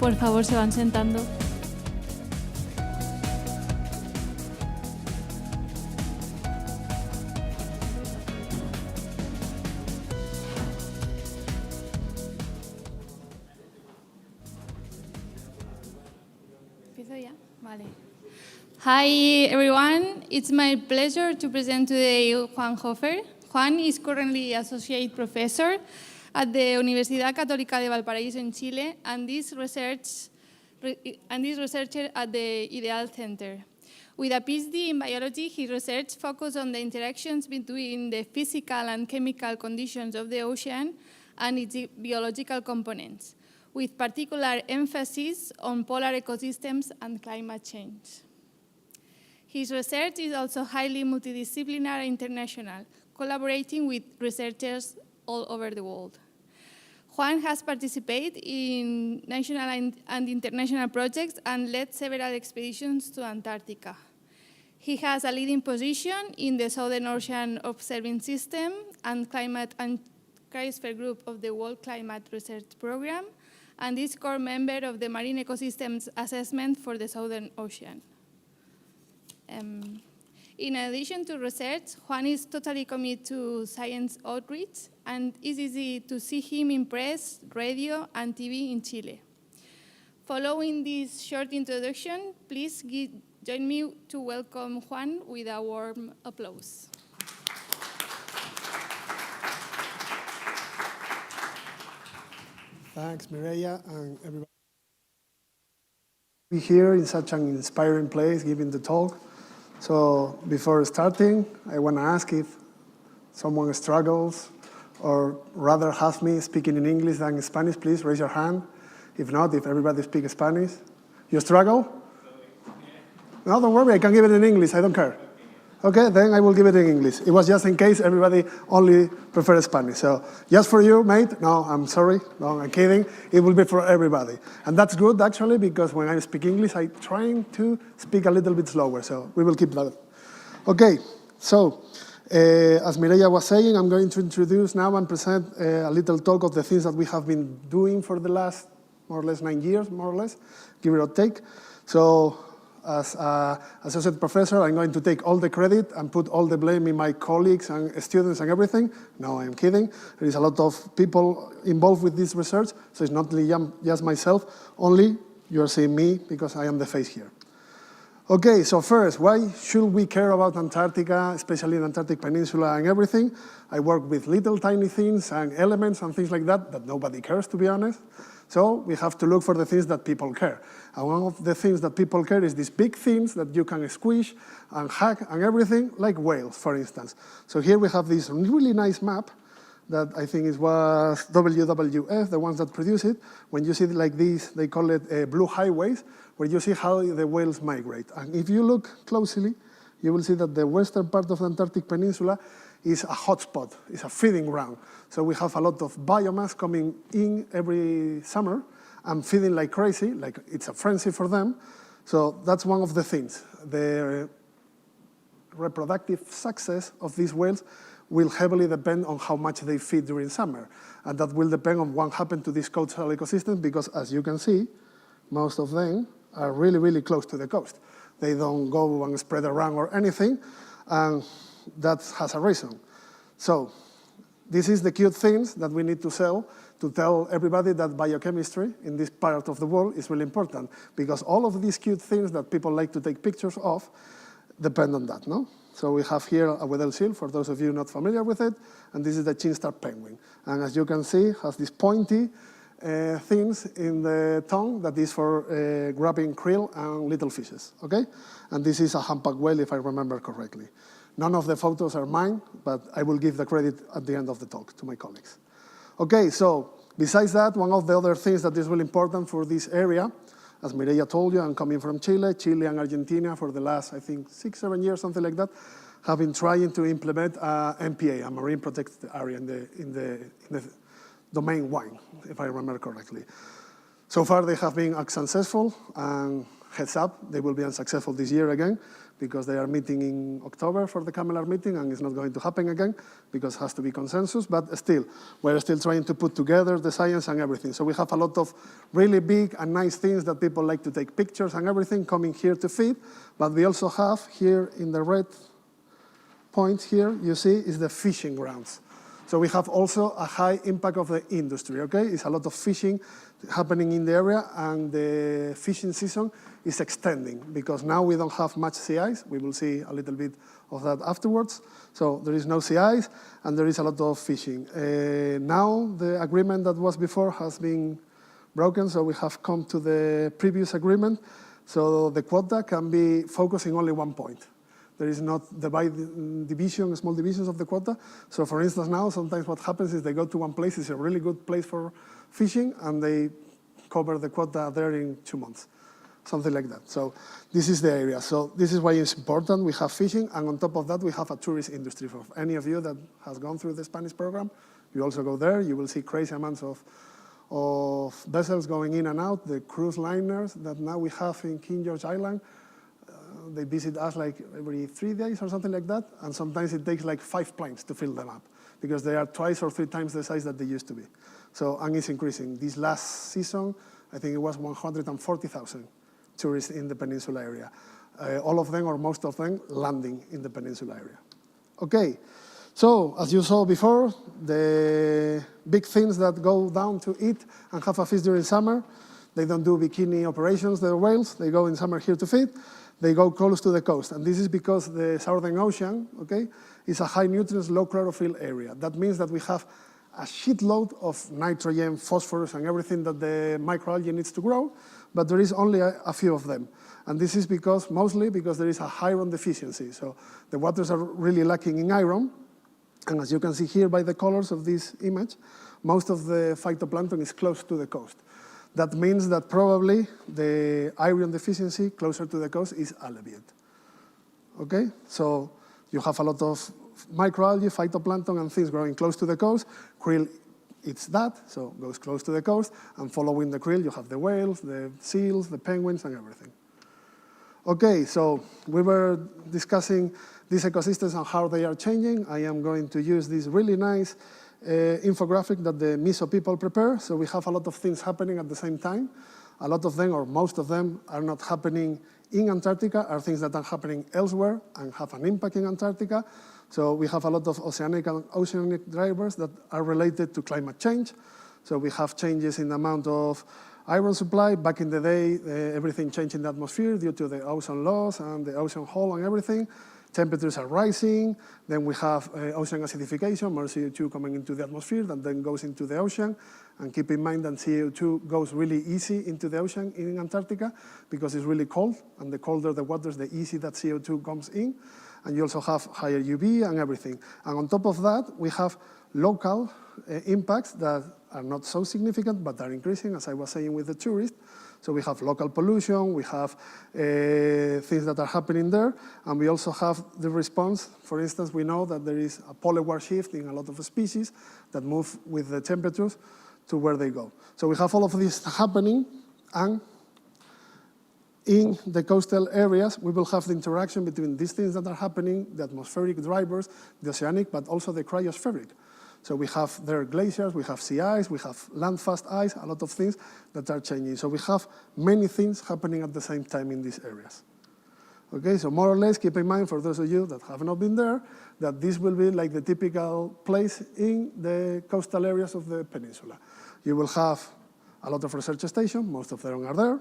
por favor, se van sentando. ¿Empiezo ya? Vale. Hi, everyone. It's my pleasure to present today Juan Höfer. Juan is currently associate professor at the Universidad Catolica de Valparaiso in Chile, and is researcher at the Ideal Center. With a PhD in biology, his research focused on the interactions between the physical and chemical conditions of the ocean and its biological components, with particular emphasis on polar ecosystems and climate change. His research is also highly multidisciplinary and international, collaborating with researchers all over the world. Juan has participated in national and international projects and led several expeditions to Antarctica. He has a leading position in the Southern Ocean Observing System and Climate and Cryosphere Group of the World Climate Research Program, and is core member of the Marine Ecosystems Assessment for the Southern Ocean. In addition to research, Juan is totally committed to science outreach, and it's easy to see him in press, radio, and TV in Chile. Following this short introduction, please join me to welcome Juan with a warm applause. Thanks, Mireia, and everybody. Be here in such an inspiring place, giving the talk. So before starting, I want to ask if someone struggles or rather has me speaking in English than in Spanish, please raise your hand. If not, if everybody speaks Spanish. You struggle? No, don't worry, I can give it in English, I don't care. Okay, then I will give it in English. It was just in case everybody only prefers Spanish. So just for you, mate, no, I'm sorry, no, I'm kidding. It will be for everybody. And that's good, actually, because when I speak English, I'm trying to speak a little bit slower, so we will keep that. Okay, so as Mireia was saying, I'm going to introduce now and present a little talk of the things that we have been doing for the last, more or less, 9 years, more or less, give it or take. So, as an associate professor, I'm going to take all the credit and put all the blame in my colleagues and students and everything. No, I'm kidding. There is a lot of people involved with this research, so it's not just myself. Only you're seeing me because I am the face here. Okay, so first, why should we care about Antarctica, especially the Antarctic Peninsula and everything? I work with little tiny things and elements and things like that nobody cares, to be honest. So we have to look for the things that people care. And one of the things that people care is these big things that you can squish and hack and everything, like whales, for instance. So here we have this really nice map that I think it was WWF, the ones that produce it. When you see it like this, they call it blue highways, where you see how the whales migrate. And if you look closely, you will see that the western part of the Antarctic Peninsula is a hotspot, it's a feeding ground. So we have a lot of biomass coming in every summer and feeding like crazy, like it's a frenzy for them. So that's one of the things. The reproductive success of these whales will heavily depend on how much they feed during summer. And that will depend on what happened to these coastal ecosystems, because as you can see, most of them are really, really close to the coast. They don't go and spread around or anything, and that has a reason. So this is the cute things that we need to sell to tell everybody that biochemistry in this part of the world is really important, because all of these cute things that people like to take pictures of depend on that, no? So we have here a Weddell seal, for those of you not familiar with it, and this is the chin-star penguin. And as you can see, has these pointy things in the tongue that is for grabbing krill and little fishes, okay? And this is a humpback whale, if I remember correctly. None of the photos are mine, but I will give the credit at the end of the talk to my colleagues. Okay, so besides that, one of the other things that is really important for this area, as Mireia told you, I'm coming from Chile. Chile and Argentina for the last, I think, 6, 7 years, something like that, have been trying to implement a MPA, a marine protected area in the domain 1, if I remember correctly. So far, they have been unsuccessful, and heads up, they will be unsuccessful this year again because they are meeting in October for the CAMELAR meeting, and it's not going to happen again because it has to be consensus. But still, we're still trying to put together the science and everything. So we have a lot of really big and nice things that people like to take pictures and everything coming here to feed. But we also have here in the red point here, you see, is the fishing grounds. So we have also a high impact of the industry, okay? It's a lot of fishing happening in the area, and the fishing season is extending because now we don't have much sea ice. We will see a little bit of that afterwards. So there is no sea ice, and there is a lot of fishing. Now the agreement that was before has been broken, so we have come to the previous agreement. So the quota can be focusing only one point. There is not division, small divisions of the quota. So for instance now, sometimes what happens is they go to one place, it's a really good place for fishing, and they cover the quota there in 2 months, something like that. So this is the area. So this is why it's important. We have fishing, and on top of that, we have a tourist industry. For any of you that has gone through the Spanish program, you also go there. You will see crazy amounts of vessels going in and out, the cruise liners that now we have in King George Island. They visit us like every 3 days or something like that, and sometimes it takes like 5 planes to fill them up because they are twice or 3 times the size that they used to be. So, and it's increasing. This last season, I think it was 140,000 tourists in the Peninsula area. All of them, or most of them, landing in the Peninsula area. Okay, so as you saw before, the big things that go down to eat and have a feast during summer, they don't do bikini operations, the whales. They go in summer here to feed. They go close to the coast, and this is because the Southern Ocean, okay, is a high nutrients, low chlorophyll area. That means that we have a shitload of nitrogen, phosphorus, and everything that the microalgae needs to grow, but there is only a few of them. And this is because, mostly because there is a iron deficiency. So the waters are really lacking in iron, and as you can see here by the colors of this image, most of the phytoplankton is close to the coast. That means that probably the iron deficiency closer to the coast is alleviated. Okay, so you have a lot of microalgae, phytoplankton, and things growing close to the coast. Krill eats that, so goes close to the coast, and following the krill, you have the whales, the seals, the penguins, and everything. Okay, so we were discussing these ecosystems and how they are changing. I am going to use this really nice infographic that the MISO people prepare. So we have a lot of things happening at the same time. A lot of them, or most of them, are not happening in Antarctica, are things that are happening elsewhere and have an impact in Antarctica. So we have a lot of oceanic and oceanic drivers that are related to climate change. So we have changes in the amount of iron supply. Back in the day, everything changed in the atmosphere due to the ozone loss and the ozone hole and everything. Temperatures are rising, then we have ocean acidification, more CO2 coming into the atmosphere that then goes into the ocean. And keep in mind that CO2 goes really easy into the ocean in Antarctica because it's really cold, and the colder the waters, the easier that CO2 comes in. And you also have higher UV and everything. And on top of that, we have local impacts that are not so significant, but are increasing, as I was saying with the tourists. So we have local pollution, we have things that are happening there, and we also have the response. For instance, we know that there is a polar shift in a lot of species that move with the temperatures to where they go. So we have all of this happening, and in the coastal areas, we will have the interaction between these things that are happening, the atmospheric drivers, the oceanic, but also the cryospheric. So we have there glaciers, we have sea ice, we have land-fast ice, a lot of things that are changing. So we have many things happening at the same time in these areas. Okay, so more or less, keep in mind, for those of you that have not been there, that this will be like the typical place in the coastal areas of the peninsula. You will have a lot of research stations, most of them are there.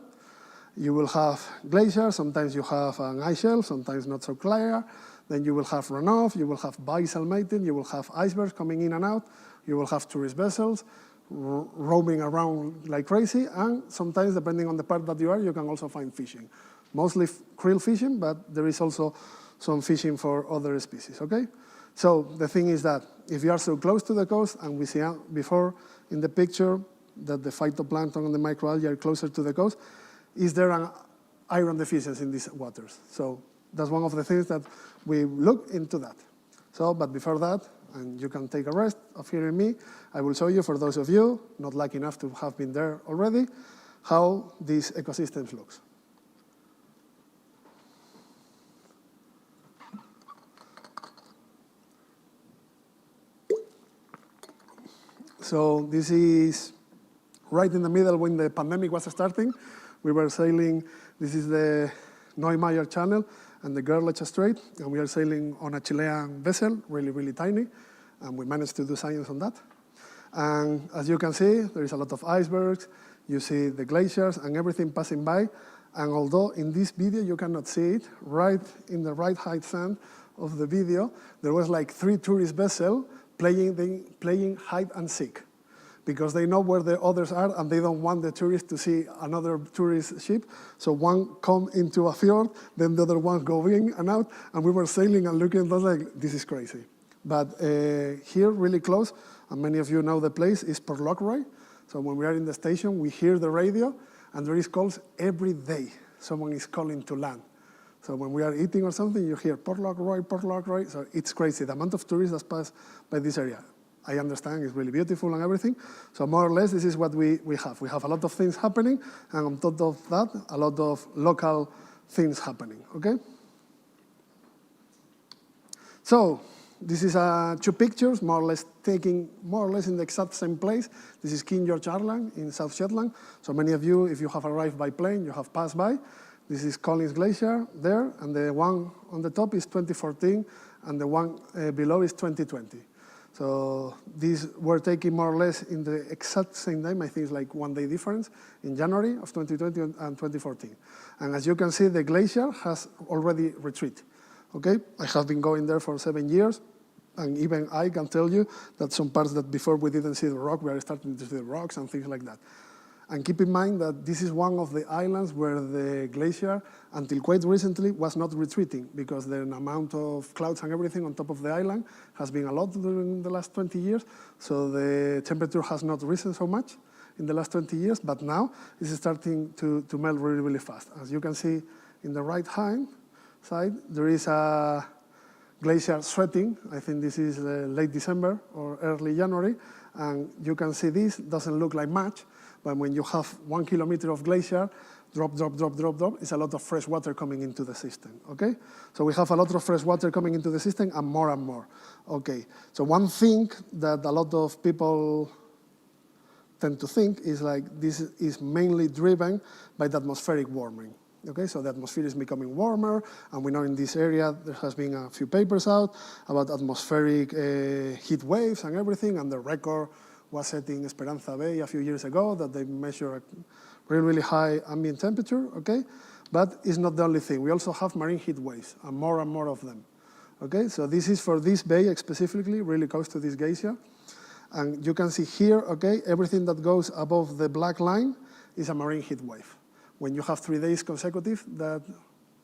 You will have glaciers, sometimes you have an ice shelf, sometimes not so clear. Then you will have runoff, you will have bisalmating, you will have icebergs coming in and out, you will have tourist vessels roaming around like crazy, and sometimes, depending on the part that you are, you can also find fishing. Mostly krill fishing, but there is also some fishing for other species, okay? So the thing is that if you are so close to the coast, and we see before in the picture that the phytoplankton and the microalgae are closer to the coast, is there an iron deficiency in these waters? So that's one of the things that we look into that. So, but before that, and you can take a rest of hearing me, I will show you, for those of you not lucky enough to have been there already, how these ecosystems looks. So this is right in the middle when the pandemic was starting. We were sailing, this is the Neumayer Channel and the Gerlach Strait, and we are sailing on a Chilean vessel, really, really tiny, and we managed to do science on that. And as you can see, there is a lot of icebergs, you see the glaciers and everything passing by, and although in this video you cannot see it, right in the right-hand side of the video, there was like 3 tourist vessels playing hide and seek, because they know where the others are and they don't want the tourists to see another tourist ship. So one come into a fjord, then the other one go in and out, and we were sailing and looking at us like, this is crazy. But here, really close, and many of you know the place, is Port Lockroy. So when we are in the station, we hear the radio, and there is calls every day. Someone is calling to land. So when we are eating or something, you hear Port Lockroy, so it's crazy. The amount of tourists that pass by this area. I understand it's really beautiful and everything. So more or less, this is what we have. We have a lot of things happening, and on top of that, a lot of local things happening, okay? So this is 2 pictures, more or less taken more or less in the exact same place. This is King George Island in South Shetland. So many of you, if you have arrived by plane, you have passed by. This is Collins Glacier there, and the one on the top is 2014, and the one below is 2020. So these were taken more or less in the exact same time. I think it's like 1 day difference in January of 2020 and 2014. And as you can see, the glacier has already retreated. Okay, I have been going there for 7 years, and even I can tell you that some parts that before we didn't see the rock, we are starting to see the rocks and things like that. And keep in mind that this is one of the islands where the glacier, until quite recently, was not retreating, because the amount of clouds and everything on top of the island has been a lot during the last 20 years, so the temperature has not risen so much in the last 20 years, but now it's starting to melt really, really fast. As you can see in the right-hand side, there is a glacier sweating. I think this is late December or early January, and you can see this doesn't look like much, but when you have 1 kilometer of glacier, drop, it's a lot of fresh water coming into the system, okay? So we have a lot of fresh water coming into the system, and more, okay? So one thing that a lot of people tend to think is like this is mainly driven by the atmospheric warming. Okay, so the atmosphere is becoming warmer, and we know in this area there has been a few papers out about atmospheric heat waves and everything, and the record was set in Esperanza Bay a few years ago that they measure a really, really high ambient temperature, okay? But it's not the only thing. We also have marine heat waves, and more of them, okay? So this is for this bay specifically, really close to this glacier. And you can see here, okay, everything that goes above the black line is a marine heat wave. When you have 3 days consecutive that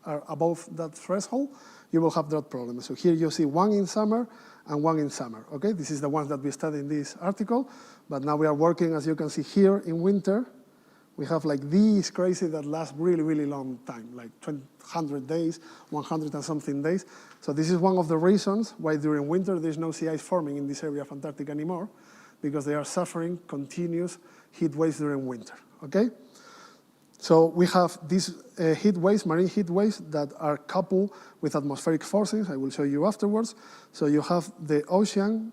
are above that threshold, you will have that problem. So here you see 1 in summer and 1 in summer, okay? This is the ones that we studied in this article, but now we are working, as you can see here, in winter. We have like these crazy that last really, really long time, like 100 days, 100 and something days. So this is one of the reasons why during winter there's no sea ice forming in this area of Antarctica anymore, because they are suffering continuous heat waves during winter, okay? So we have these heat waves, marine heat waves, that are coupled with atmospheric forcings. I will show you afterwards. So you have the ocean,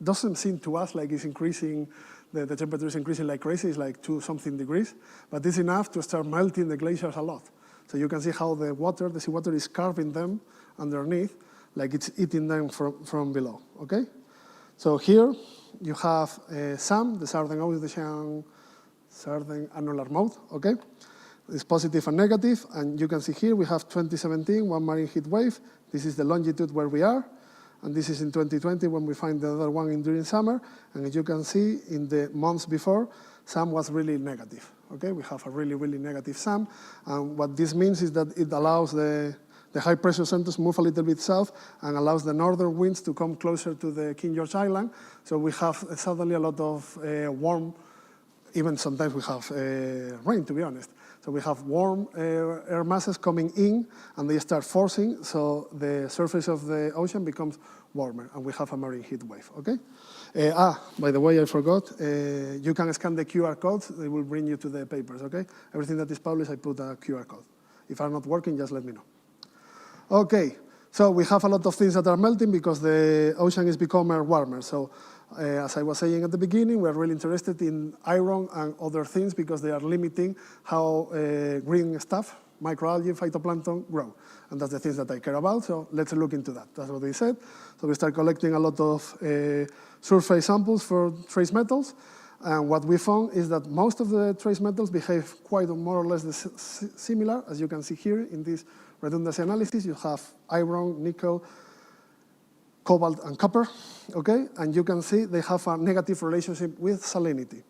doesn't seem to us like it's increasing, the temperature is increasing like crazy, it's like 2-something degrees, but it's enough to start melting the glaciers a lot. So you can see how the water, the seawater is carving them underneath, like it's eating them from below, okay? So here you have SAM, the Southern Ocean, Southern Annular Mode, okay? It's positive and negative, and you can see here we have 2017, 1 marine heat wave. This is the longitude where we are, and this is in 2020 when we find the other one during summer. And as you can see, in the months before, SAM was really negative, okay? We have a really, really negative SAM, and what this means is that it allows the high pressure centers move a little bit south and allows the northern winds to come closer to the King George Island. So we have suddenly a lot of warm, even sometimes we have rain, to be honest. So we have warm air masses coming in, and they start forcing, so the surface of the ocean becomes warmer, and we have a marine heat wave, okay? By the way, I forgot, you can scan the QR codes, they will bring you to the papers, okay? Everything that is published, I put a QR code. If I'm not working, just let me know. Okay, so we have a lot of things that are melting because the ocean is becoming warmer. So As I was saying at the beginning, we're really interested in iron and other things because they are limiting how green stuff, microalgae, phytoplankton grow. And that's the things that I care about, so let's look into that. That's what they said. So we start collecting a lot of surface samples for trace metals. And what we found is that most of the trace metals behave quite more or less similar. As you can see here in this redundancy analysis, you have iron, nickel, cobalt, and copper, okay? And you can see they have a negative relationship with salinity,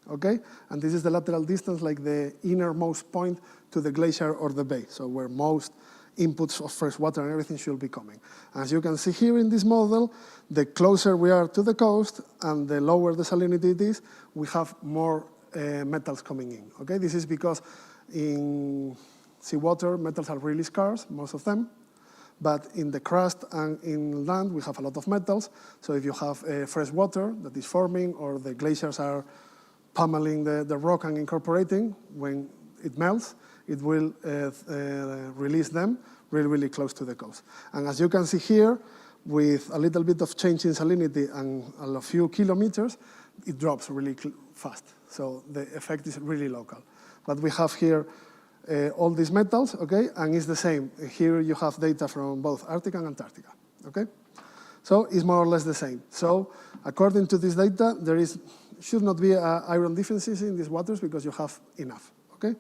okay? And this is the lateral distance, like the innermost point to the glacier or the bay, so where most inputs of fresh water and everything should be coming. As you can see here in this model, the closer we are to the coast and the lower the salinity it is, we have more metals coming in, okay? This is because in seawater, metals are really scarce, most of them, but in the crust and in land, we have a lot of metals. So if you have fresh water that is forming or the glaciers are pummeling the rock and incorporating, when it melts, it will release them really, really close to the coast. And as you can see here, with a little bit of change in salinity and a few kilometers, it drops really fast. So the effect is really local. But we have here all these metals, okay, and it's the same. Here you have data from both Arctic and Antarctica, okay? So it's more or less the same. So according to this data, there should not be an iron deficiency in these waters because you have enough, okay?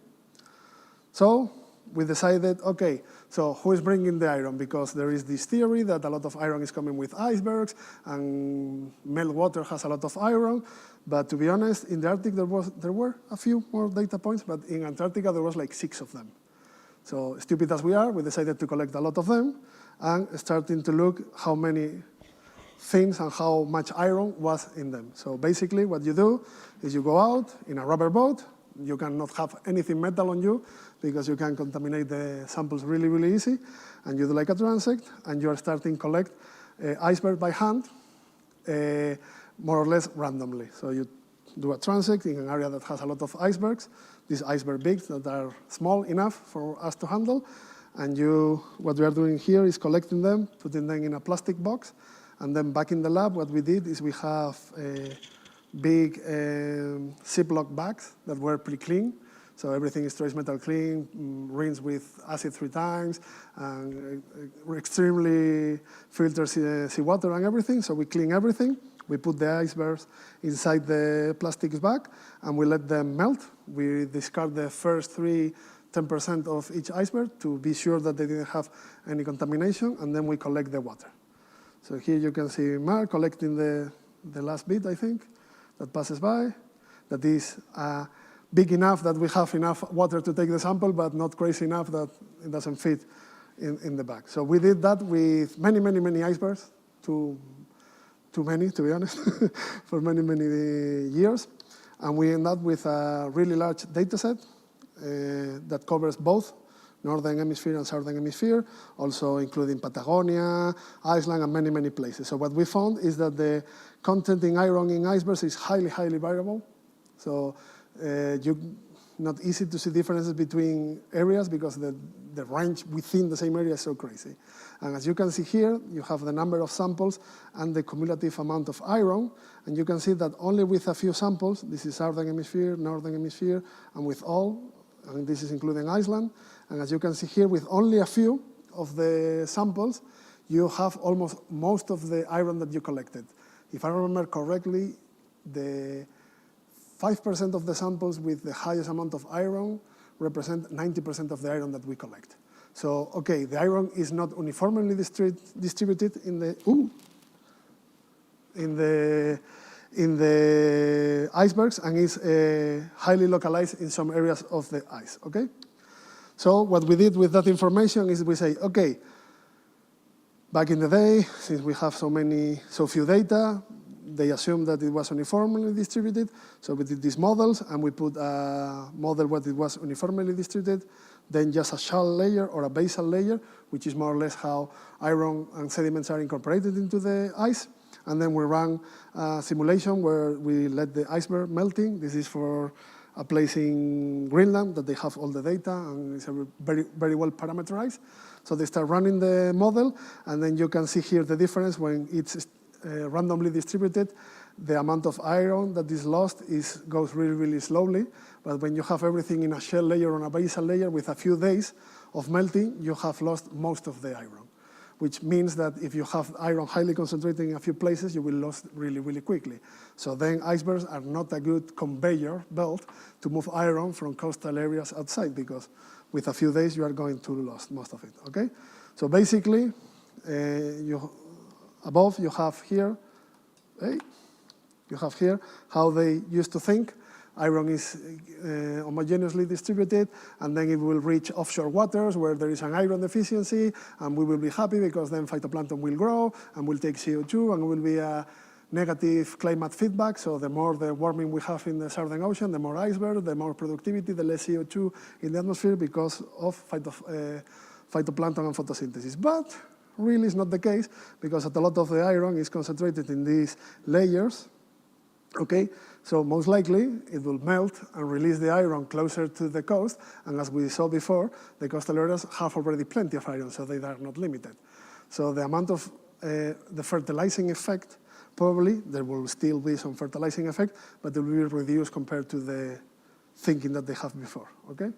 So we decided, okay, so who is bringing the iron? Because there is this theory that a lot of iron is coming with icebergs and meltwater has a lot of iron. But to be honest, in the Arctic, there were a few more data points, but in Antarctica, there was like 6 of them. So stupid as we are, we decided to collect a lot of them and starting to look how many things and how much iron was in them. So basically, what you do is you go out in a rubber boat. You cannot have anything metal on you because you can contaminate the samples really, really easy. And you do like a transect, and you are starting to collect iceberg by hand, more or less randomly. So you do a transect in an area that has a lot of icebergs, these iceberg bigs that are small enough for us to handle. And what we are doing here is collecting them, putting them in a plastic box. And then back in the lab, what we did is we have big Ziploc bags that were pre-clean. So everything is trace metal clean, rinsed with acid 3 times, and extremely filtered seawater and everything. So we clean everything. We put the icebergs inside the plastic bag, and we let them melt. We discard the first 10% of each iceberg to be sure that they didn't have any contamination, and then we collect the water. So here you can see Mark collecting the last bit, I think, that passes by. That is big enough that we have enough water to take the sample, but not crazy enough that it doesn't fit in the bag. So we did that with many, many, many icebergs, too many, to be honest, for many, many years. And we end up with a really large data set that covers both Northern Hemisphere and Southern Hemisphere, also including Patagonia, Iceland, and many, many places. So what we found is that the content in iron in icebergs is highly, highly variable. So not easy to see differences between areas because the range within the same area is so crazy. And as you can see here, you have the number of samples and the cumulative amount of iron. And you can see that only with a few samples, this is Southern Hemisphere, Northern Hemisphere, and with all, and this is including Iceland. And as you can see here, with only a few of the samples, you have almost most of the iron that you collected. If I remember correctly, the 5% of the samples with the highest amount of iron represent 90% of the iron that we collect. So, okay, the iron is not uniformly distributed in the icebergs and is highly localized in some areas of the ice, okay? So what we did with that information is we say, okay, back in the day, since we have so few data, they assumed that it was uniformly distributed. So we did these models, and we put a model where it was uniformly distributed, then just a shale layer or a basal layer, which is more or less how iron and sediments are incorporated into the ice. And then we ran a simulation where we let the iceberg melting. This is for a place in Greenland that they have all the data, and it's very, very well parameterized. So they start running the model, and then you can see here the difference when it's randomly distributed. the amount of iron that is lost goes really, really slowly. But when you have everything in a shell layer or a basal layer with a few days of melting, you have lost most of the iron, which means that if you have iron highly concentrated in a few places, you will lose really, really quickly. So then icebergs are not a good conveyor belt to move iron from coastal areas outside, because with a few days, you are going to lose most of it, okay? So basically, above you have here, how they used to think. Iron is homogeneously distributed, and then it will reach offshore waters where there is an iron deficiency, and we will be happy because then phytoplankton will grow and will take CO2, and it will be a negative climate feedback. So the more the warming we have in the Southern Ocean, the more iceberg, the more productivity, the less CO2 in the atmosphere because of phytoplankton and photosynthesis. But really it's not the case, because a lot of the iron is concentrated in these layers, okay? So most likely, it will melt and release the iron closer to the coast, and as we saw before, the coastal areas have already plenty of iron, so they are not limited. So the amount of the fertilizing effect, probably, there will still be some fertilizing effect, but it will be reduced compared to the thinking that they have before, okay?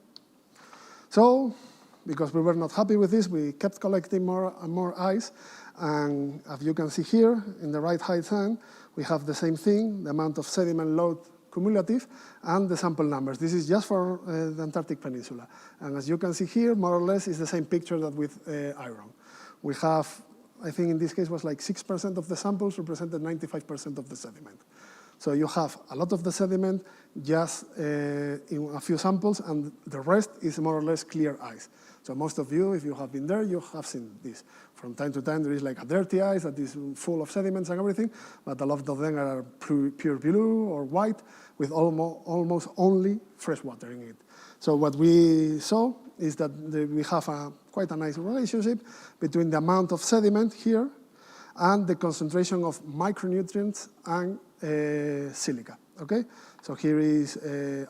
So, because we were not happy with this, we kept collecting more and more ice, and as you can see here, in the right-hand side, we have the same thing, the amount of sediment load cumulative, and the sample numbers. This is just for the Antarctic Peninsula. And as you can see here, more or less, is the same picture that with iron. We have, I think in this case was like 6% of the samples represented 95% of the sediment. So you have a lot of the sediment just in a few samples, and the rest is more or less clear ice. So most of you, if you have been there, you have seen this. From time to time, there is like a dirty ice that is full of sediments and everything, but a lot of them are pure blue or white with almost only fresh water in it. So what we saw is that we have quite a nice relationship between the amount of sediment here and the concentration of micronutrients and silica, okay? So here is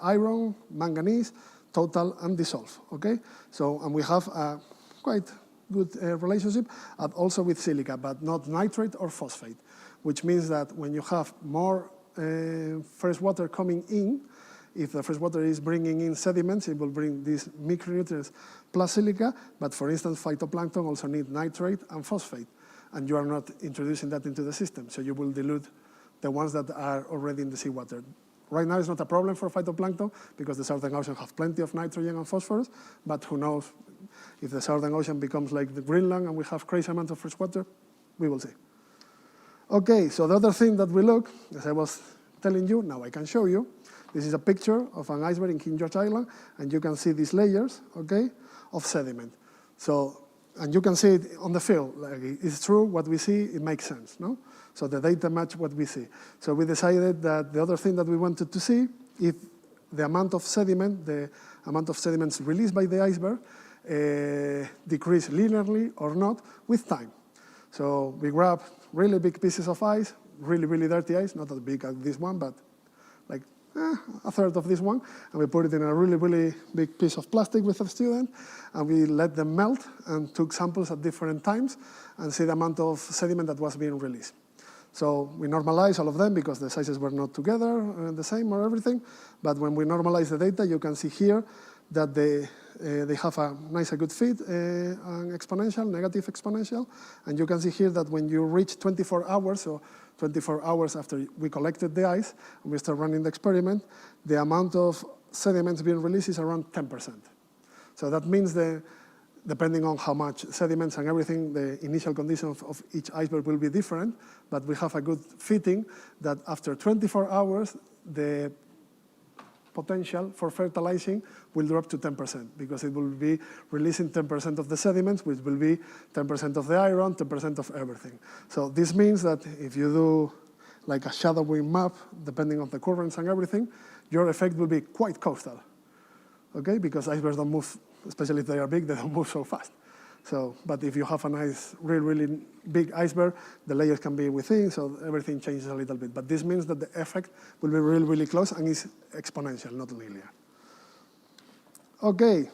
iron, manganese, total and dissolve, okay? So, and we have a quite good relationship, and also with silica, but not nitrate or phosphate, which means that when you have more fresh water coming in, if the fresh water is bringing in sediments, it will bring these micronutrients plus silica, but for instance, phytoplankton also need nitrate and phosphate, and you are not introducing that into the system, so you will dilute the ones that are already in the seawater. Right now, it's not a problem for phytoplankton because the Southern Ocean has plenty of nitrogen and phosphorus, but who knows, if the Southern Ocean becomes like the Greenland and we have crazy amounts of fresh water, we will see. Okay, so the other thing that we look, as I was telling you, now I can show you. This is a picture of an iceberg in King George Island, and you can see these layers, okay, of sediment. So, and you can see it on the field. Like, it's true, what we see, it makes sense, no? So the data match what we see. So we decided that the other thing that we wanted to see, if the amount of sediment, the amount of sediments released by the iceberg decrease linearly or not with time. So we grab really big pieces of ice, really, really dirty ice, not as big as this one, but like a third of this one, and we put it in a really, really big piece of plastic with a student, and we let them melt and took samples at different times and see the amount of sediment that was being released. So we normalize all of them because the sizes were not together the same or everything, but when we normalize the data, you can see here that they have a nice, a good fit, an exponential, negative exponential, and you can see here that when you reach 24 hours, so 24 hours after we collected the ice, and we start running the experiment, the amount of sediments being released is around 10%. So that means depending on how much sediments and everything, the initial conditions of each iceberg will be different, but we have a good fitting that after 24 hours, the potential for fertilizing will drop to 10% because it will be releasing 10% of the sediments, which will be 10% of the iron, 10% of everything. So this means that if you do like a shadowing map, depending on the currents and everything, your effect will be quite coastal, okay? Because icebergs don't move, especially if they are big, they don't move so fast. So, but if you have a nice, really, really big iceberg, the layers can be within, so everything changes a little bit. But this means that the effect will be really, really close and is exponential, not linear. Okay,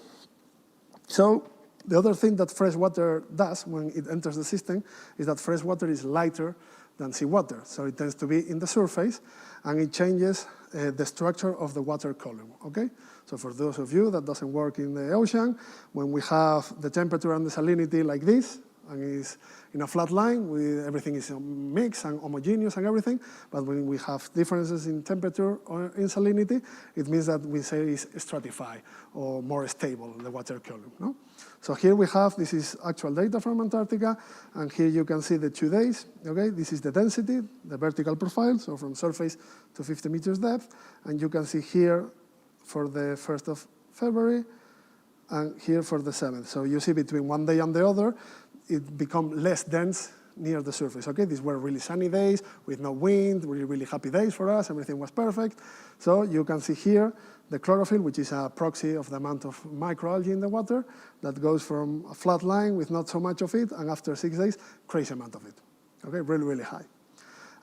so the other thing that fresh water does when it enters the system is that fresh water is lighter than seawater. So it tends to be in the surface, and it changes the structure of the water column, okay? So for those of you that doesn't work in the ocean, when we have the temperature and the salinity like this, and is in a flat line, everything is mixed and homogeneous and everything, but when we have differences in temperature or in salinity, it means that we say it's stratified or more stable, the water column, no? So here we have, this is actual data from Antarctica, and here you can see the 2 days, okay? This is the density, the vertical profile, so from surface to 50 meters depth, and you can see here for the 1st of February, and here for the 7th. So you see between one day and the other, it becomes less dense near the surface, okay? These were really sunny days with no wind, really, really happy days for us, everything was perfect. So you can see here the chlorophyll, which is a proxy of the amount of microalgae in the water, that goes from a flat line with not so much of it, and after 6 days, crazy amount of it, okay? Really, really high.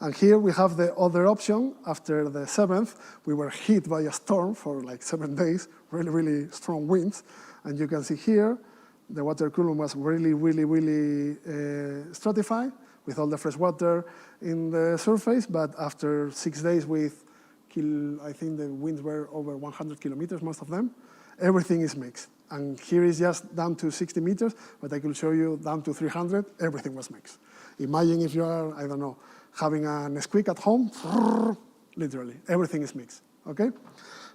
And here we have the other option. After the 7th, we were hit by a storm for like 7 days, really, really strong winds, and you can see here, the water column was really, really, really stratified with all the fresh water in the surface, but after 6 days with, I think the winds were over 100 kilometers, most of them, everything is mixed. And here is just down to 60 meters, but I could show you down to 300, everything was mixed. Imagine if you are, I don't know, having a Nesquik at home, literally, everything is mixed, okay?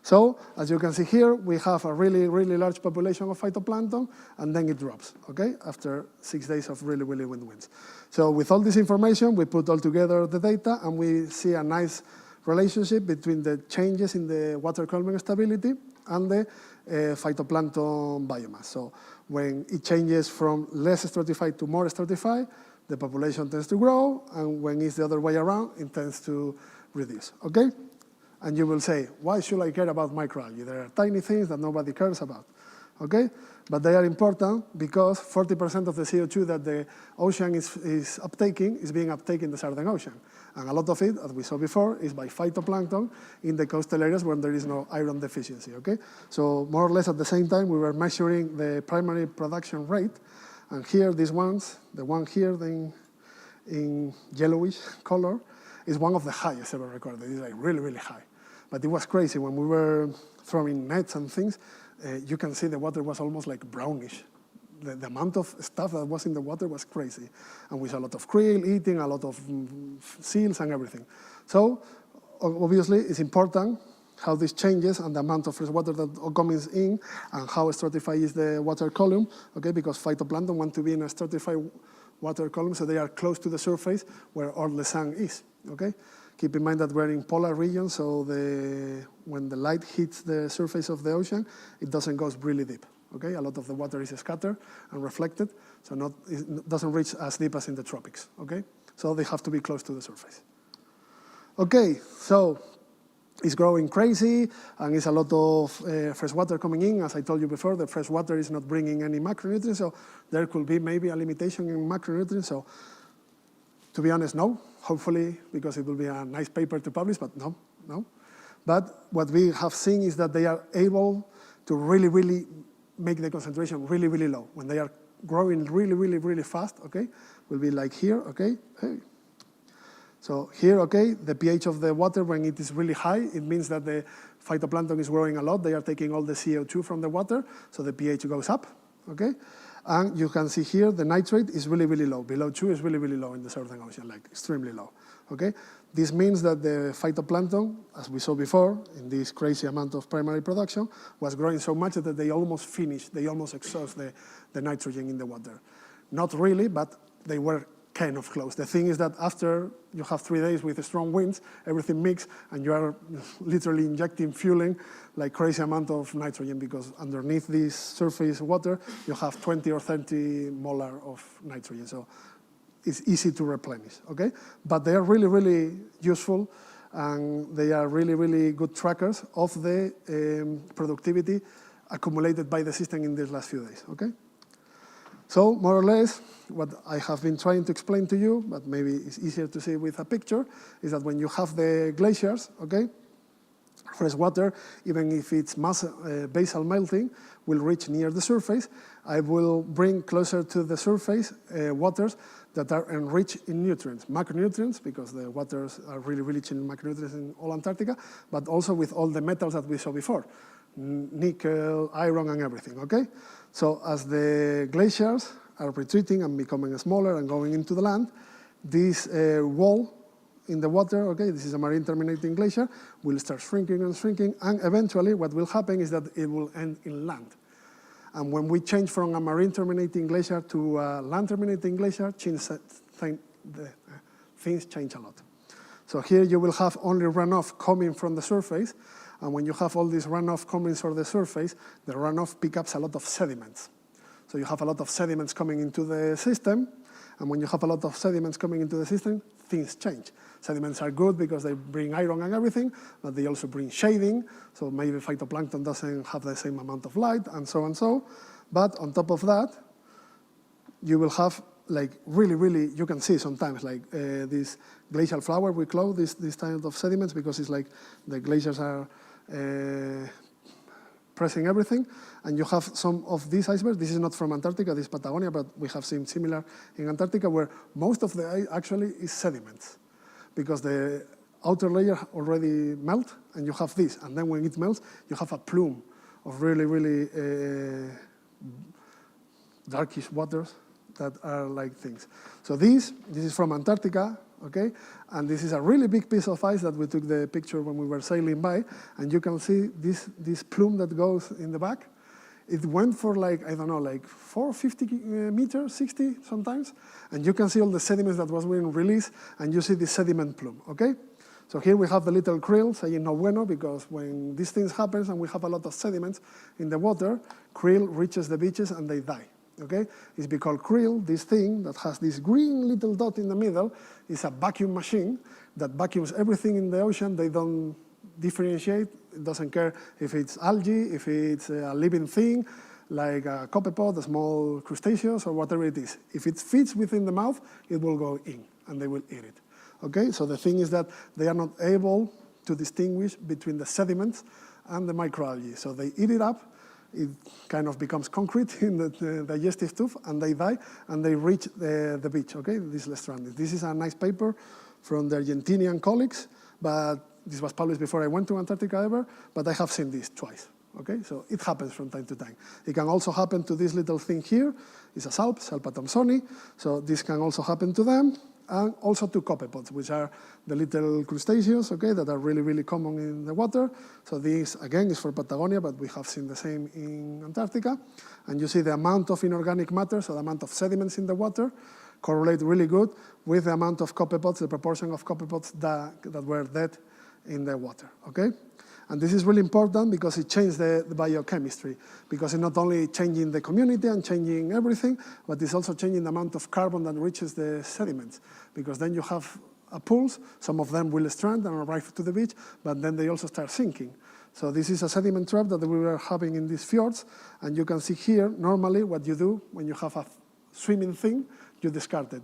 So, as you can see here, we have a really, really large population of phytoplankton, and then it drops, okay, after 6 days of really, really wind winds. So with all this information, we put all together the data, and we see a nice relationship between the changes in the water column stability and the phytoplankton biomass. So when it changes from less stratified to more stratified, the population tends to grow, and when it's the other way around, it tends to reduce, okay? And you will say, why should I care about microalgae? There are tiny things that nobody cares about, okay? But they are important because 40% of the CO2 that the ocean is uptaking is being uptaken in the Southern Ocean. And a lot of it, as we saw before, is by phytoplankton in the coastal areas where there is no iron deficiency, okay? So more or less at the same time, we were measuring the primary production rate. And here, these ones, the one here in yellowish color, is one of the highest ever recorded. It's like really, really high. But it was crazy. When we were throwing nets and things, you can see the water was almost like brownish. The amount of stuff that was in the water was crazy. And we saw a lot of krill eating, a lot of seals and everything. So obviously it's important how this changes and the amount of fresh water that comes in and how stratified is the water column, okay? Because phytoplankton want to be in a stratified water column, so they are close to the surface where all the sun is, okay? Keep in mind that we're in polar regions, so when the light hits the surface of the ocean, it doesn't go really deep, okay? A lot of the water is scattered and reflected, so it doesn't reach as deep as in the tropics, okay? So they have to be close to the surface. Okay, so it's growing crazy, and it's a lot of fresh water coming in. As I told you before, the fresh water is not bringing any macronutrients, so there could be maybe a limitation in macronutrients. So to be honest, no. Hopefully, because it will be a nice paper to publish, but no. But what we have seen is that they are able to really, really make the concentration really, really low. When they are growing really, really, really fast, okay, will be like here, okay? Hey. So here, okay, the pH of the water, when it is really high, it means that the phytoplankton is growing a lot. They are taking all the CO2 from the water, so the pH goes up, okay? And you can see here the nitrate is really, really low. Below 2 is really, really low in the Southern Ocean, like extremely low, okay? This means that the phytoplankton, as we saw before, in this crazy amount of primary production, was growing so much that they almost finished, they almost exhaust the nitrogen in the water. Not really, but they were kind of close. The thing is that after you have 3 days with strong winds, everything mixed, and you are literally injecting fueling like crazy amount of nitrogen, because underneath this surface water, you have 20 or 30 molar of nitrogen. So it's easy to replenish, okay? But they are really, really useful, and they are really, really good trackers of the productivity accumulated by the system in these last few days, okay? So more or less, what I have been trying to explain to you, but maybe it's easier to see with a picture, is that when you have the glaciers, okay, fresh water, even if it's basal melting, will reach near the surface. I will bring closer to the surface waters that are enriched in nutrients, macronutrients, because the waters are really rich in macronutrients in all Antarctica, but also with all the metals that we saw before, nickel, iron, and everything, okay? So as the glaciers are retreating and becoming smaller and going into the land, this wall in the water, okay, this is a marine terminating glacier, will start shrinking, and eventually what will happen is that it will end in land. And when we change from a marine terminating glacier to a land terminating glacier, things change a lot. So here you will have only runoff coming from the surface, and when you have all this runoff coming from the surface, the runoff picks up a lot of sediments. So you have a lot of sediments coming into the system, and when you have a lot of sediments coming into the system, things change. Sediments are good because they bring iron and everything, but they also bring shading, so maybe phytoplankton doesn't have the same amount of light, and so and so. But on top of that, you will have like really, you can see sometimes like this glacial flower we call this kind of sediments because it's like the glaciers are pressing everything, and you have some of these icebergs. This is not from Antarctica, this is Patagonia, but we have seen similar in Antarctica where most of the ice actually is sediments because the outer layer already melt and you have this, and then when it melts, you have a plume of really darkish waters that are like things. So this is from Antarctica, okay? And this is a really big piece of ice that we took the picture when we were sailing by, and you can see this plume that goes in the back. It went for like, I don't know, like 450 meters, 60 sometimes, and you can see all the sediments that was being released, and you see the sediment plume, okay? So here we have the little krill saying no bueno, because when these things happen and we have a lot of sediments in the water, krill reaches the beaches and they die. Okay? It's because krill, this thing that has this green little dot in the middle, is a vacuum machine that vacuums everything in the ocean. They don't differentiate. It doesn't care if it's algae, if it's a living thing, like a copepod, a small crustaceous, or whatever it is. If it fits within the mouth, it will go in, and they will eat it. Okay? So the thing is that they are not able to distinguish between the sediments and the microalgae. So they eat it up. It kind of becomes concrete in the digestive tube, and they die, and they reach the beach, okay? This is stranded. This is a nice paper from the Argentinian colleagues, but this was published before I went to Antarctica ever, but I have seen this twice, okay? So it happens from time to time. It can also happen to this little thing here. It's a Salpa thomsoni, so this can also happen to them, and also to copepods, which are the little crustaceans, okay, that are really common in the water. So this, again, is for Patagonia, but we have seen the same in Antarctica. And you see the amount of inorganic matter, so the amount of sediments in the water, correlate really good with the amount of copepods, the proportion of copepods that were dead in the water, okay? And this is really important because it changed the biochemistry, because it's not only changing the community and changing everything, but it's also changing the amount of carbon that reaches the sediments, because then you have a pools, some of them will strand and arrive to the beach, but then they also start sinking. So this is a sediment trap that we were having in these fjords, and you can see here, normally what you do when you have a swimming thing, you discard it.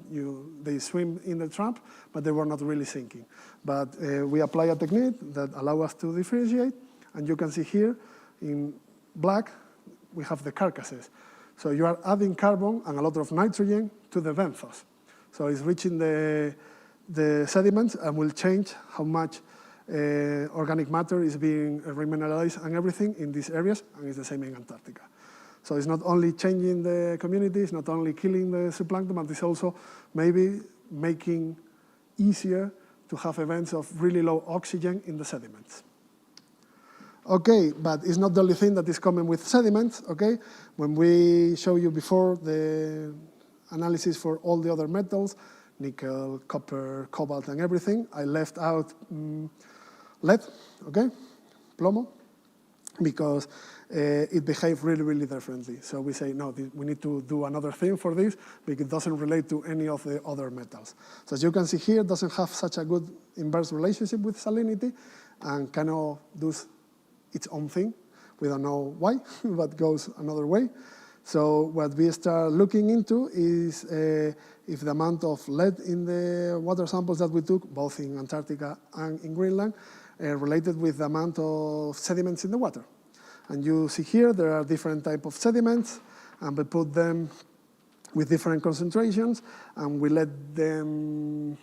They swim in the trap, but they were not really sinking. But we apply a technique that allows us to differentiate, and you can see here in black, we have the carcasses. So you are adding carbon and a lot of nitrogen to the benthos. So it's reaching the sediments and will change how much organic matter is being remineralized and everything in these areas, and it's the same in Antarctica. So it's not only changing the community, it's not only killing the zooplankton, but it's also maybe making easier to have events of really low oxygen in the sediments. Okay, but it's not the only thing that is coming with sediments, okay? When we show you before the analysis for all the other metals, nickel, copper, cobalt, and everything, I left out lead, okay, plomo, because it behaves really differently. So we say, no, we need to do another thing for this because it doesn't relate to any of the other metals. So as you can see here, it doesn't have such a good inverse relationship with salinity and kind of does its own thing. We don't know why, but goes another way. So what we start looking into is if the amount of lead in the water samples that we took, both in Antarctica and in Greenland, related with the amount of sediments in the water. And you see here there are different types of sediments, and we put them with different concentrations, and we let them,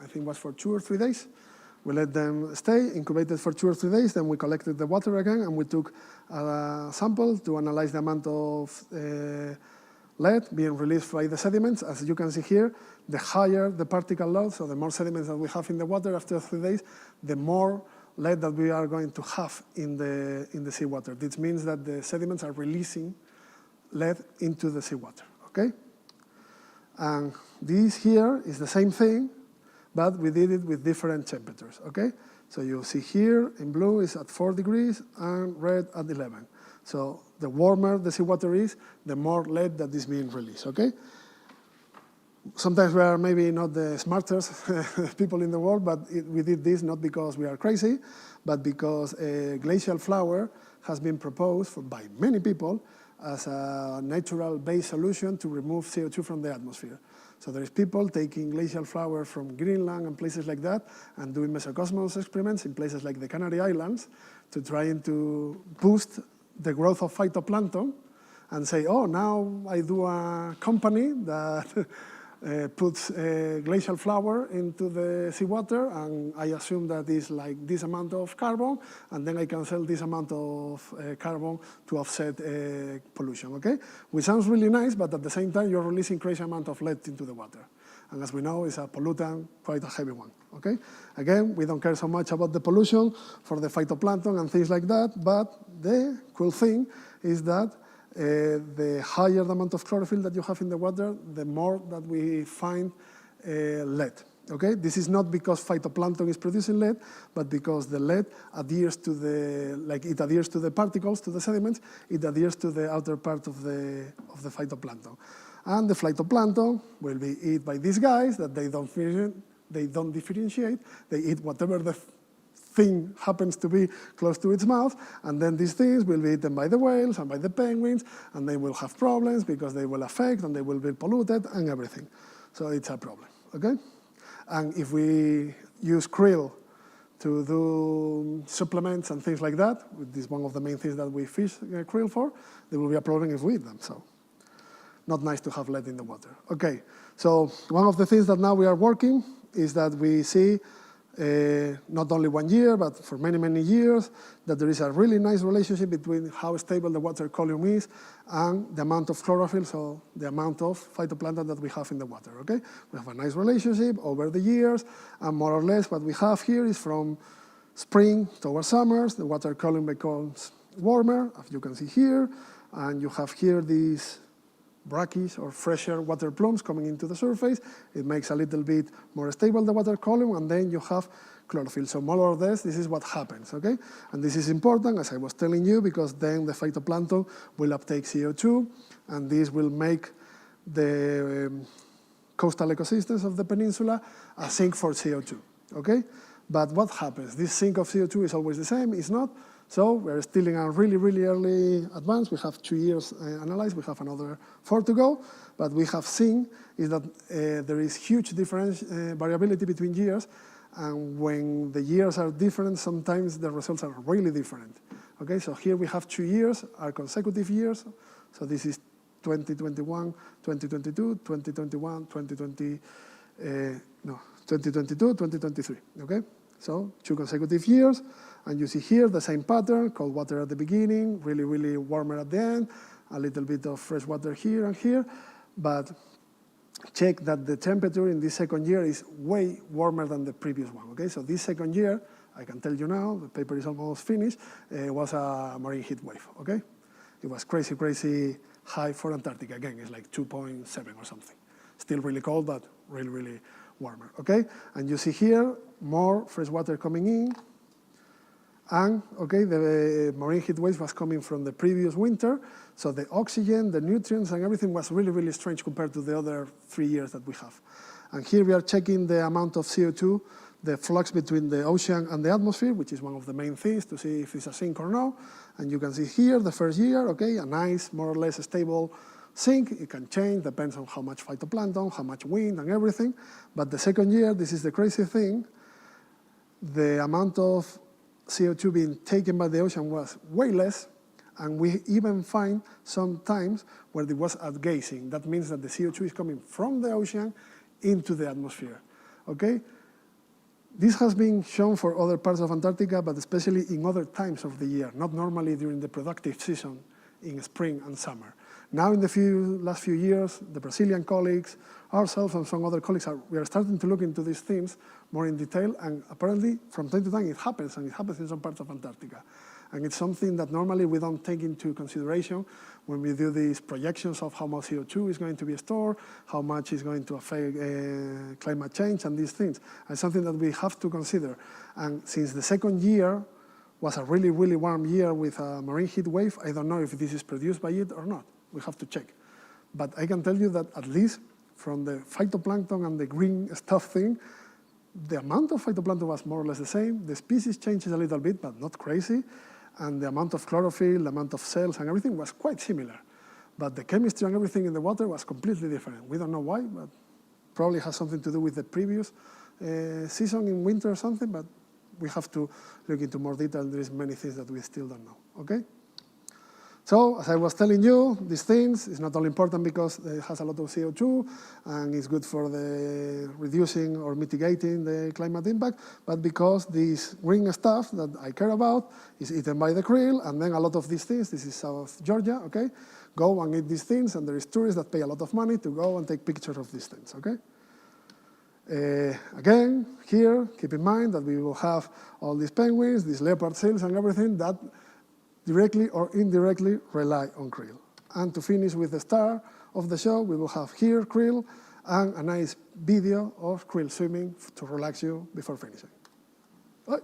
I think it was for 2 or 3 days. We let them stay, incubated for 2 or 3 days, then we collected the water again, and we took a sample to analyze the amount of lead being released by the sediments. As you can see here, the higher the particle load, so the more sediments that we have in the water after 3 days, the more lead that we are going to have in the seawater. This means that the sediments are releasing lead into the seawater, okay? And this here is the same thing, but we did it with different temperatures, okay? So you see here in blue is at 4 degrees and red at 11. So the warmer the seawater is, the more lead that is being released, okay? Sometimes we are maybe not the smartest people in the world, but we did this not because we are crazy, but because a glacial flower has been proposed by many people as a natural-based solution to remove CO2 from the atmosphere. So there is people taking glacial flower from Greenland and places like that and doing mesocosmos experiments in places like the Canary Islands to trying to boost the growth of phytoplankton and say, oh, now I do a company that puts glacial flower into the seawater, and I assume that is like this amount of carbon, and then I can sell this amount of carbon to offset pollution, okay? Which sounds really nice, but at the same time, you're releasing crazy amount of lead into the water. And as we know, it's a pollutant, quite a heavy one, okay? Again, we don't care so much about the pollution for the phytoplankton and things like that, but the cool thing is that the higher the amount of chlorophyll that you have in the water, the more that we find lead. Okay, this is not because phytoplankton is producing lead, but because the lead adheres to it adheres to the particles, to the sediments. It adheres to the outer part of the phytoplankton, and the phytoplankton will be eaten by these guys that they don't differentiate. They eat whatever the thing happens to be close to its mouth, and then these things will be eaten by the whales and by the penguins, and they will have problems because they will affect and they will be polluted and everything. So it's a problem, okay? And if we use krill to do supplements and things like that, this is one of the main things that we fish krill for, there will be a problem if we eat them, so not nice to have lead in the water. Okay, so one of the things that now we are working is that we see not only 1 year, but for many, many years, that there is a really nice relationship between how stable the water column is and the amount of chlorophyll, so the amount of phytoplankton that we have in the water, okay? We have a nice relationship over the years, and more or less what we have here is from spring towards summers, the water column becomes warmer, as you can see here, and you have here these brackish or fresher water plumes coming into the surface. It makes a little bit more stable the water column, and then you have chlorophyll. So more or less, this is what happens, okay? And this is important, as I was telling you, because then the phytoplankton will uptake CO2, and this will make the coastal ecosystems of the peninsula a sink for CO2, okay? But what happens? This sink of CO2 is always the same, it's not. So we're still in a really, really early advance. We have 2 years analyzed. We have another 4 to go. But we have seen is that there is huge variability between years. And when the years are different, sometimes the results are really different. Okay, so here we have 2 years, are consecutive years. So this is 2021, 2022, 2021, 2022, 2023. Okay, so 2 consecutive years. And you see here the same pattern, cold water at the beginning, really, really warmer at the end, a little bit of fresh water here and here. But check that the temperature in this second year is way warmer than the previous one, okay? So this second year, I can tell you now, the paper is almost finished, was a marine heat wave, okay? It was crazy, crazy high for Antarctica. Again, it's like 2.7 or something. Still really cold, but really, really warmer, okay? And you see here, more fresh water coming in. And, okay, the marine heat wave was coming from the previous winter, so the oxygen, the nutrients, and everything was really, really strange compared to the other 3 years that we have. And here we are checking the amount of CO2, the flux between the ocean and the atmosphere, which is one of the main things to see if it's a sink or no. And you can see here, the first year, okay, a nice, more or less stable sink. It can change, depends on how much phytoplankton, how much wind, and everything. But the second year, this is the crazy thing, the amount of CO2 being taken by the ocean was way less, and we even find some times where it was outgassing. That means that the CO2 is coming from the ocean into the atmosphere, okay? This has been shown for other parts of Antarctica, but especially in other times of the year, not normally during the productive season in spring and summer. Now in the last few years, the Brazilian colleagues, ourselves and some other colleagues, we are starting to look into these things more in detail, and apparently from time to time it happens, and it happens in some parts of Antarctica. And it's something that normally we don't take into consideration when we do these projections of how much CO2 is going to be stored, how much is going to affect climate change and these things. And something that we have to consider. And since the second year was a really, really warm year with a marine heat wave, I don't know if this is produced by it or not. We have to check. But I can tell you that at least from the phytoplankton and the green stuff thing, the amount of phytoplankton was more or less the same. The species changes a little bit, but not crazy. And the amount of chlorophyll, the amount of cells and everything was quite similar. But the chemistry and everything in the water was completely different. We don't know why, but probably has something to do with the previous season in winter or something, but we have to look into more detail. There is many things that we still don't know, okay? So, as I was telling you, these things is not only important because it has a lot of CO2 and it's good for the reducing or mitigating the climate impact, but because this green stuff that I care about is eaten by the krill, and then a lot of these things, this is South Georgia, okay, go and eat these things, and there is tourists that pay a lot of money to go and take pictures of these things, okay? Again, here, keep in mind that we will have all these penguins, these leopard seals and everything that directly or indirectly rely on krill. And to finish with the star of the show, we will have here krill and a nice video of krill swimming to relax you before finishing. Bye.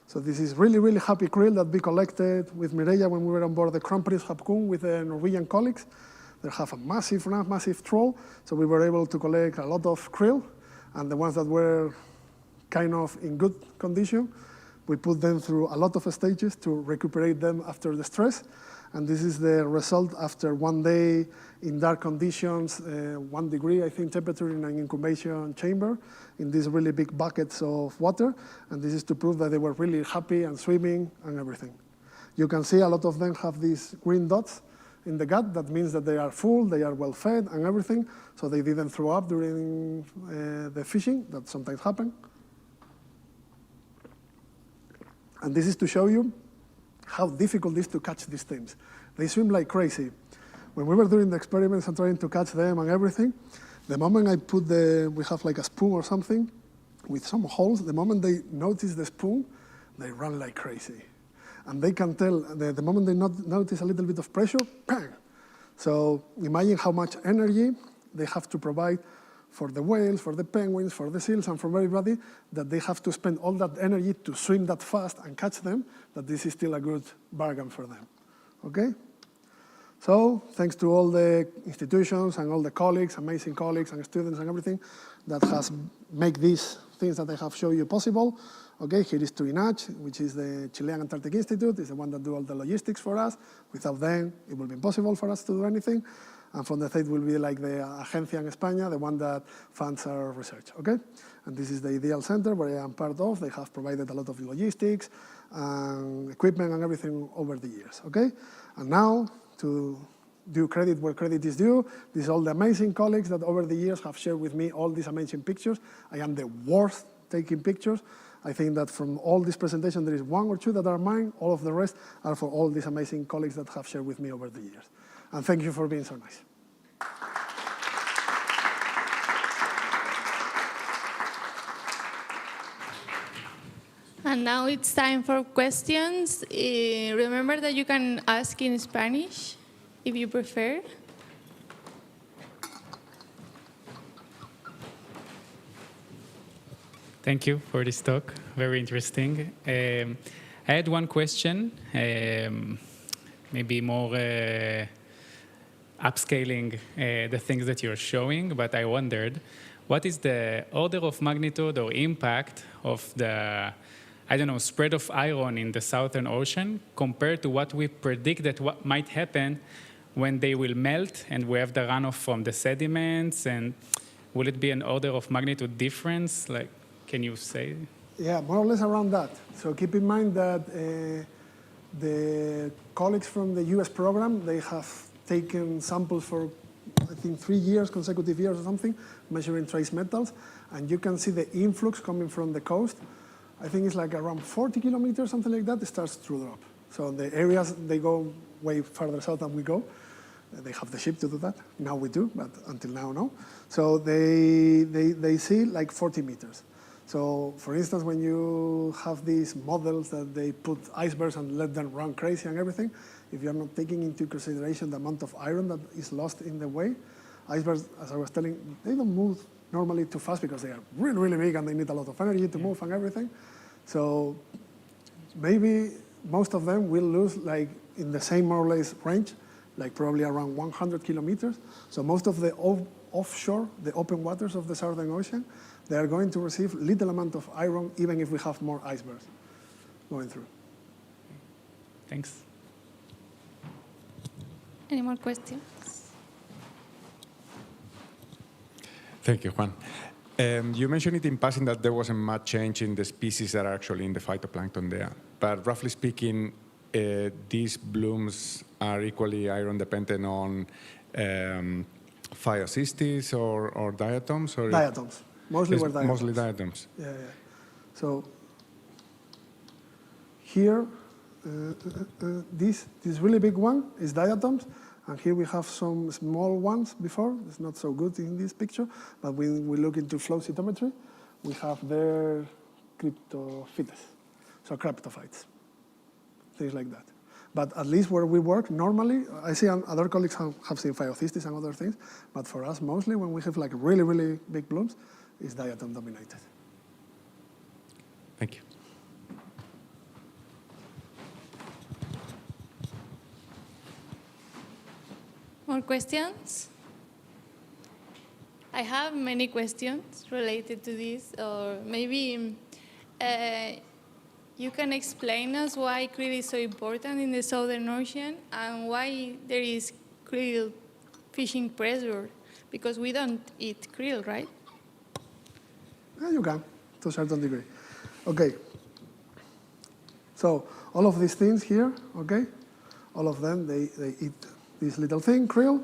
So this is really, really happy krill that we collected with Mireia when we were on board the Crown Prince Haakon with the Norwegian colleagues. They have a massive troll, so we were able to collect a lot of krill, and the ones that were kind of in good condition, we put them through a lot of stages to recuperate them after the stress. And this is the result after 1 day in dark conditions, 1 degree, I think, temperature in an incubation chamber in these really big buckets of water. And this is to prove that they were really happy and swimming and everything. You can see a lot of them have these green dots in the gut. That means that they are full, they are well fed and everything. So they didn't throw up during the fishing. That sometimes happens. And this is to show you how difficult it is to catch these things. They swim like crazy. When we were doing the experiments and trying to catch them and everything, the moment I put we have like a spoon or something with some holes, the moment they notice the spoon, they run like crazy. And they can tell, the moment they notice a little bit of pressure, bang! So imagine how much energy they have to provide for the whales, for the penguins, for the seals, and for everybody, that they have to spend all that energy to swim that fast and catch them, that this is still a good bargain for them, okay? So, thanks to all the institutions and all the colleagues, amazing colleagues and students and everything, that has made these things that I have shown you possible. Okay, here is Turinach, which is the Chilean Antarctic Institute, is the one that do all the logistics for us. Without them, it would be impossible for us to do anything. And from the state will be like the Agencia en España, the one that funds our research, okay? And this is the Ideal Center where I am part of. They have provided a lot of logistics and equipment and everything over the years, okay? And now, to do credit where credit is due, these are all the amazing colleagues that over the years have shared with me all these amazing pictures. I am the worst taking pictures. I think that from all this presentation, there is 1 or 2 that are mine. All of the rest are for all these amazing colleagues that have shared with me over the years. And thank you for being so nice. And now it's time for questions. Remember that you can ask in Spanish if you prefer. Thank you for this talk. Very interesting. I had one question, maybe more upscaling the things that you're showing, but I wondered, what is the order of magnitude or impact of the, I don't know, spread of iron in the Southern Ocean compared to what we predict that what might happen when they will melt and we have the runoff from the sediments? And will it be an order of magnitude difference? Like, can you say? Yeah, more or less around that. So keep in mind that the colleagues from the US program, they have taken samples for, I think, 3 years, consecutive years or something, measuring trace metals. And you can see the influx coming from the coast. I think it's like around 40 kilometers, something like that, it starts to drop. So the areas, they go way farther south than we go. They have the ship to do that. Now we do, but until now, no. So they see like 40 meters. So for instance, when you have these models that they put icebergs and let them run crazy and everything, if you're not taking into consideration the amount of iron that is lost in the way, icebergs, as I was telling, they don't move normally too fast because they are really, really big and they need a lot of energy to move and everything. So maybe most of them will lose like in the same more or less range, like probably around 100 kilometers. So most of the offshore, the open waters of the Southern Ocean, they are going to receive little amount of iron even if we have more icebergs going through. Thanks. Any more questions? Thank you, Juan. You mentioned it in passing that there wasn't much change in the species that are actually in the phytoplankton there. But roughly speaking, these blooms are equally iron dependent on phyocystis or diatoms? Or Diatoms. Mostly were diatoms. Mostly diatoms. Yeah, yeah. So here, this really big one is diatoms, and here we have some small ones before. It's not so good in this picture, but when we look into flow cytometry, we have their cryptophytes, so cryptophytes, things like that. But at least where we work, normally, I see other colleagues have seen phyocystis and other things, but for us, mostly when we have like really, really big blooms, it's diatom dominated. Thank you. More questions? I have many questions related to this, or maybe you can explain us why krill is so important in the Southern Ocean and why there is krill fishing pressure, because we don't eat krill, right? Yeah, you can, to a certain degree. Okay. So all of these things here, okay, all of them, they eat this little thing, krill,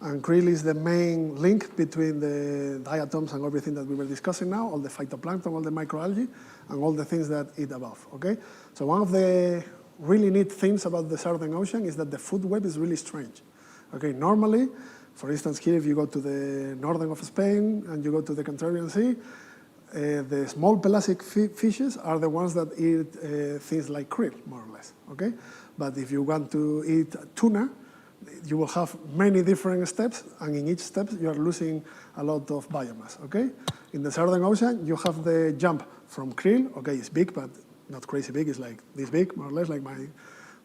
and krill is the main link between the diatoms and everything that we were discussing now, all the phytoplankton, all the microalgae, and all the things that eat above, okay? So one of the really neat things about the Southern Ocean is that the food web is really strange, okay? Normally, for instance, here, if you go to the northern of Spain and you go to the Cantabrian Sea, the small pelagic fishes are the ones that eat things like krill, more or less, okay? But if you want to eat tuna, you will have many different steps, and in each step you are losing a lot of biomass, okay? In the Southern Ocean, you have the jump from krill, okay, it's big, but not crazy big, it's like this big, more or less, like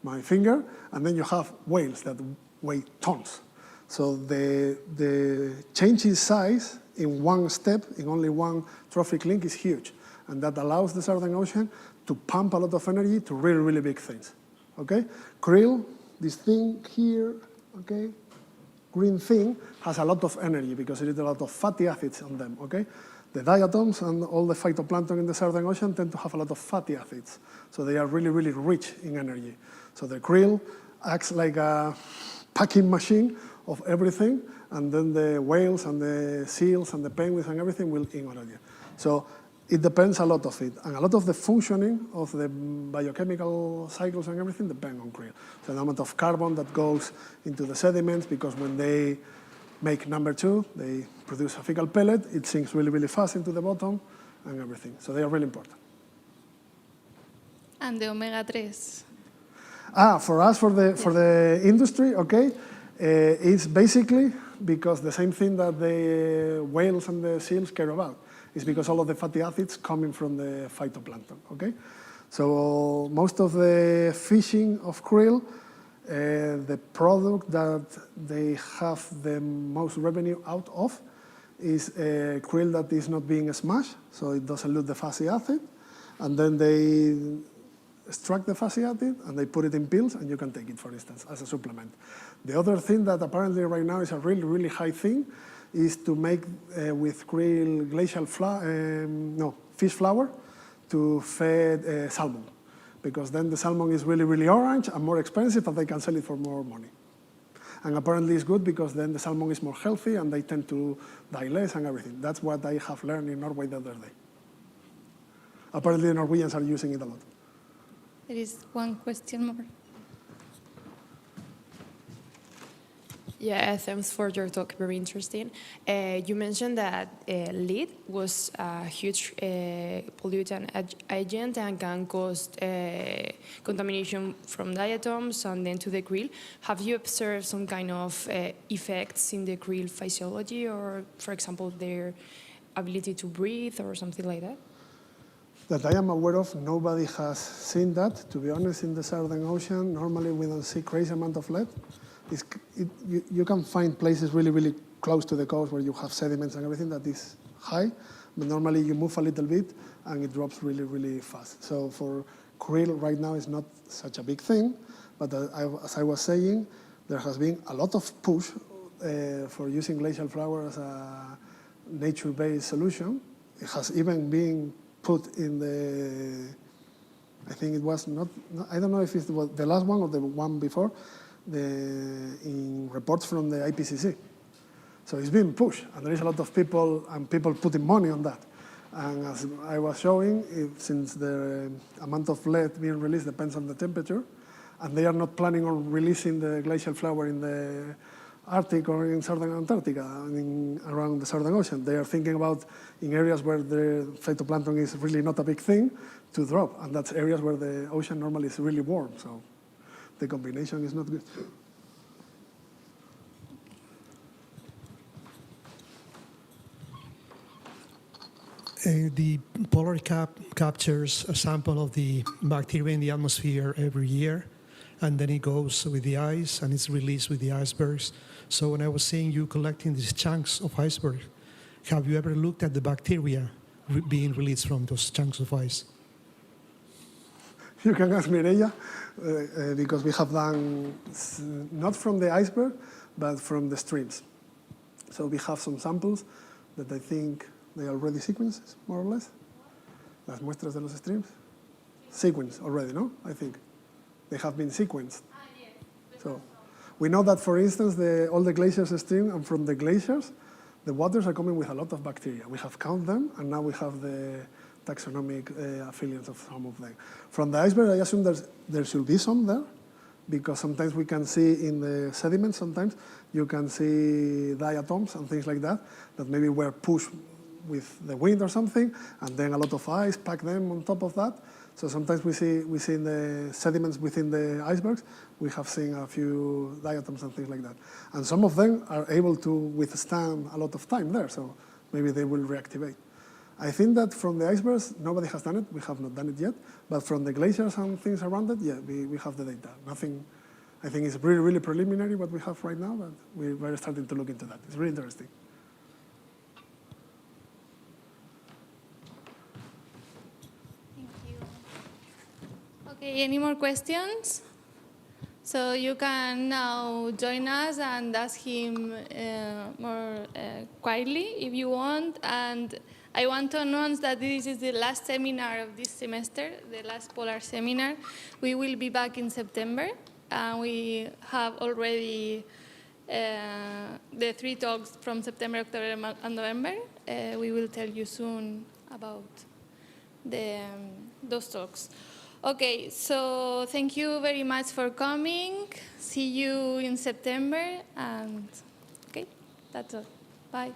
my finger, and then you have whales that weigh tons. So the change in size in one step, in only one trophic link, is huge, and that allows the Southern Ocean to pump a lot of energy to really, really big things, okay? Krill, this thing here, okay, green thing, has a lot of energy because it has a lot of fatty acids on them, okay? The diatoms and all the phytoplankton in the Southern Ocean tend to have a lot of fatty acids, so they are really, really rich in energy. So the krill acts like a packing machine of everything, and then the whales and the seals and the penguins and everything will eat energy. So it depends a lot of it, and a lot of the functioning of the biochemical cycles and everything depend on krill. So the amount of carbon that goes into the sediments, because when they make number 2, they produce a fecal pellet, it sinks really, really fast into the bottom and everything. So they are really important. And the omega-3s? For us, for the industry, okay, it's basically because the same thing that the whales and the seals care about. Is because all of the fatty acids coming from the phytoplankton, okay? So most of the fishing of krill, the product that they have the most revenue out of is krill that is not being smashed, so it doesn't lose the fatty acid, and then they extract the fatty acid and they put it in pills and you can take it, for instance, as a supplement. The other thing that apparently right now is a really, really high thing is to make with krill glacial fish flour to feed salmon, because then the salmon is really, really orange and more expensive, and they can sell it for more money. And apparently it's good because then the salmon is more healthy and they tend to die less and everything. That's what I have learned in Norway the other day. Apparently the Norwegians are using it a lot. There is one question more. Yeah, thanks for your talk, very interesting. You mentioned that lead was a huge pollutant agent and can cause contamination from diatoms and then to the krill. Have you observed some kind of effects in the krill physiology, or, for example, their ability to breathe or something like that? That I am aware of, nobody has seen that. To be honest, in the Southern Ocean, normally we don't see crazy amount of lead. You can find places really, really close to the coast where you have sediments and everything that is high, but normally you move a little bit and it drops really, really fast. So for krill right now it's not such a big thing, but as I was saying, there has been a lot of push for using glacial flour as a nature-based solution. It has even been put in the, I think it was not I don't know if it was the last one or the one before, in reports from the IPCC. So it's being pushed, and there is a lot of people putting money on that. And as I was showing, since the amount of lead being released depends on the temperature, and they are not planning on releasing the glacial flour in the Arctic or in southern Antarctica, around the Southern Ocean. They are thinking about in areas where the phytoplankton is really not a big thing to drop, and that's areas where the ocean normally is really warm. So the combination is not good. The polar cap captures a sample of the bacteria in the atmosphere every year, and then it goes with the ice and it's released with the icebergs. So when I was seeing you collecting these chunks of iceberg, have you ever looked at the bacteria being released from those chunks of ice? You can ask Mireia, because we have done, not from the iceberg, but from the streams. So we have some samples that I think they are already sequenced, more or less. Las muestras de los streams. Sequenced already, no? I think. They have been sequenced. So we know that, for instance, all the glaciers stream, and from the glaciers, the waters are coming with a lot of bacteria. We have counted them, and now we have the taxonomic affiliates of some of them. From the iceberg, I assume there should be some there, because sometimes we can see in the sediments, sometimes you can see diatoms and things like that, that maybe were pushed with the wind or something, and then a lot of ice packed them on top of that. So sometimes we see in the sediments within the icebergs, we have seen a few diatoms and things like that. And some of them are able to withstand a lot of time there, so maybe they will reactivate. I think that from the icebergs, nobody has done it. We have not done it yet. But from the glaciers and things around it, yeah, we have the data. Nothing, I think it's really, really preliminary what we have right now, but we're starting to look into that. It's really interesting. Thank you. Okay, any more questions? So you can now join us and ask him more quietly if you want. And I want to announce that this is the last seminar of this semester, the last Polar seminar. We will be back in September, and we have already the 3 talks from September, October, and November. We will tell you soon about those talks. Okay, so thank you very much for coming. See you in September, and okay, that's all. Bye.